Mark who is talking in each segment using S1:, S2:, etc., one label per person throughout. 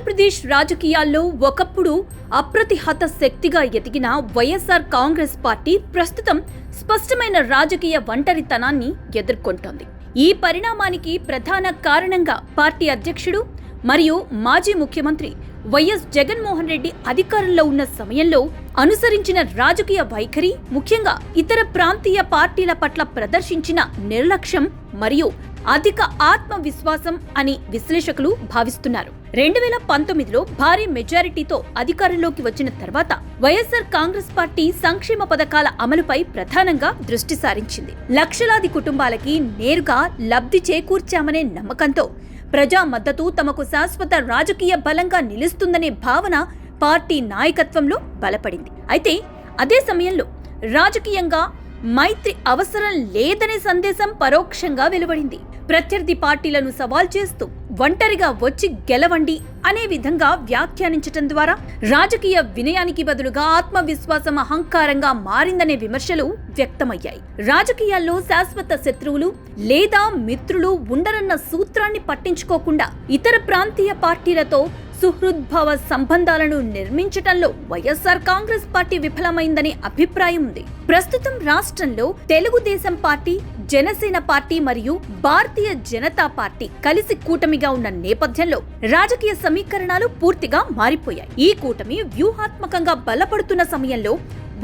S1: ఆంధ్రప్రదేశ్ రాజకీయాల్లో ఒకప్పుడు అప్రతిహత శక్తిగా ఎదిగిన వైఎస్ఆర్ కాంగ్రెస్ పార్టీ ప్రస్తుతం స్పష్టమైన రాజకీయ ఒంటరితనాన్ని ఎదుర్కొంటోంది. ఈ పరిణామానికి ప్రధాన కారణంగా పార్టీ అధ్యక్షుడు మరియు మాజీ ముఖ్యమంత్రి వైఎస్ జగన్మోహన్ రెడ్డి అధికారంలో ఉన్న సమయంలో అనుసరించిన రాజకీయ వైఖరి, ముఖ్యంగా ఇతర ప్రాంతీయ పార్టీల పట్ల ప్రదర్శించిన నిర్లక్ష్యం మరియు అధిక ఆత్మవిశ్వాసం అని విశ్లేషకులు భావిస్తున్నారు. 2019లో భారీ మెజారిటీతో అధికారంలోకి వచ్చిన తర్వాత వైఎస్ఆర్ కాంగ్రెస్ పార్టీ సంక్షేమ పథకాల అమలుపై ప్రధానంగా దృష్టి సారించింది. లక్షలాది కుటుంబాలకి నేరుగా లబ్ధి చేకూర్చామనే నమ్మకంతో ప్రజా మద్దతు తమకు శాశ్వత రాజకీయ బలంగా నిలుస్తుందనే భావన పార్టీ నాయకత్వంలో బలపడింది. అయితే అదే సమయంలో రాజకీయంగా మైత్రి అవసరం లేదనే సందేశం పరోక్షంగా వెలువడింది. ప్రత్యర్థి పార్టీలను సవాల్ చేస్తూ ఒంటరిగా వచ్చి గెలవండి అనే విధంగా వ్యాఖ్యానించటం ద్వారా రాజకీయ వినయానికి బదులుగా ఆత్మవిశ్వాసం అహంకారంగా మారిందనే విమర్శలు వ్యక్తమయ్యాయి. రాజకీయాల్లో శాశ్వత శత్రువులు లేదా మిత్రులు ఉండరన్న సూత్రాన్ని పట్టించుకోకుండా ఇతర ప్రాంతీయ పార్టీలతో సుహృద్భావ సంబంధాలను నిర్మించటంలో వైఎస్ఆర్ కాంగ్రెస్ పార్టీ విఫలమైందనే అభిప్రాయం ఉంది. ప్రస్తుతం రాష్ట్రంలో తెలుగుదేశం పార్టీ, జనసేన పార్టీ మరియు భారతీయ జనతా పార్టీ కలిసి కూటమిగా ఉన్న నేపథ్యంలో రాజకీయ సమీకరణాలు పూర్తిగా మారిపోయాయి. ఈ కూటమి వ్యూహాత్మకంగా బలపడుతున్న సమయంలో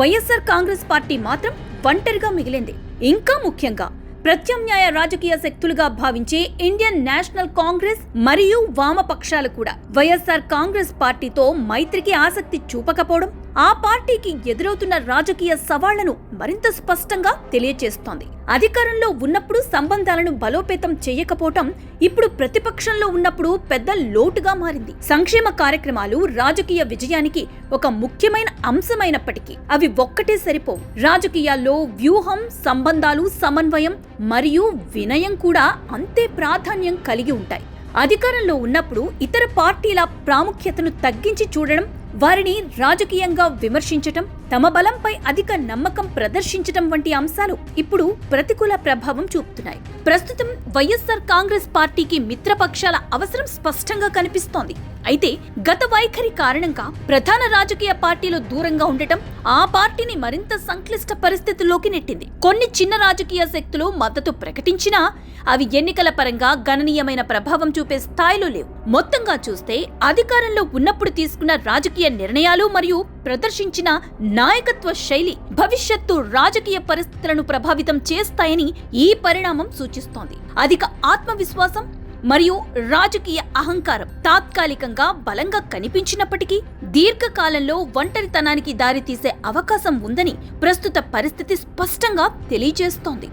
S1: వైఎస్ఆర్ కాంగ్రెస్ పార్టీ మాత్రం ఒంటరిగా మిగిలింది. ఇంకా ముఖ్యంగా ప్రత్యామ్నాయ రాజకీయ శక్తులుగా భావించే ఇండియన్ నేషనల్ కాంగ్రెస్ మరియు వామపక్షాలు కూడా వైఎస్ఆర్ కాంగ్రెస్ పార్టీతో మైత్రికి ఆసక్తి చూపకపోవడం ఆ పార్టీకి ఎదురవుతున్న రాజకీయ సవాళ్లను మరింత స్పష్టంగా తెలియజేస్తోంది. అధికారంలో ఉన్నప్పుడు సంబంధాలను బలోపేతం చేయకపోవటం ఇప్పుడు ప్రతిపక్షంలో ఉన్నప్పుడు పెద్ద లోటుగా మారింది. సంక్షేమ కార్యక్రమాలు రాజకీయ విజయానికి ఒక ముఖ్యమైన అంశమైనప్పటికీ అవి ఒక్కటే సరిపోవు. రాజకీయాల్లో వ్యూహం, సంబంధాలు, సమన్వయం మరియు వినయం కూడా అంతే ప్రాధాన్యం కలిగి ఉంటాయి. అధికారంలో ఉన్నప్పుడు ఇతర పార్టీల ప్రాముఖ్యతను తగ్గించి చూడడం, వారిని రాజకీయంగా విమర్శించటం, తమ బలంపై అధిక నమ్మకం ప్రదర్శించటం వంటి అంశాలు ఇప్పుడు ప్రతికూల ప్రభావం చూపుతున్నాయి. ప్రస్తుతం వైఎస్ఆర్ కాంగ్రెస్ పార్టీకి మిత్రపక్షాల అవసరం స్పష్టంగా కనిపిస్తోంది. అయితే గత వైఖరి కారణంగా ప్రధాన రాజకీయ పార్టీలు దూరంగా ఉండటం ఆ పార్టీని మరింత సంక్లిష్ట పరిస్థితుల్లోకి నెట్టింది. కొన్ని చిన్న రాజకీయ శక్తులు మద్దతు ప్రకటించినా అవి ఎన్నికల పరంగా గణనీయమైన ప్రభావం చూపే స్థాయిలో లేవు. మొత్తంగా చూస్తే అధికారంలో ఉన్నప్పుడు తీసుకున్న రాజకీయ నిర్ణయాలు మరియు ప్రదర్శించిన నాయకత్వ శైలి భవిష్యత్తు రాజకీయ పరిస్థితులను ప్రభావితం చేస్తాయని ఈ పరిణామం సూచిస్తోంది. అధిక ఆత్మవిశ్వాసం మరియు రాజకీయ అహంకారం తాత్కాలికంగా బలంగా కనిపించినప్పటికీ దీర్ఘకాలంలో ఒంటరితనానికి దారితీసే అవకాశం ఉందని ప్రస్తుత పరిస్థితి స్పష్టంగా తెలియజేస్తోంది.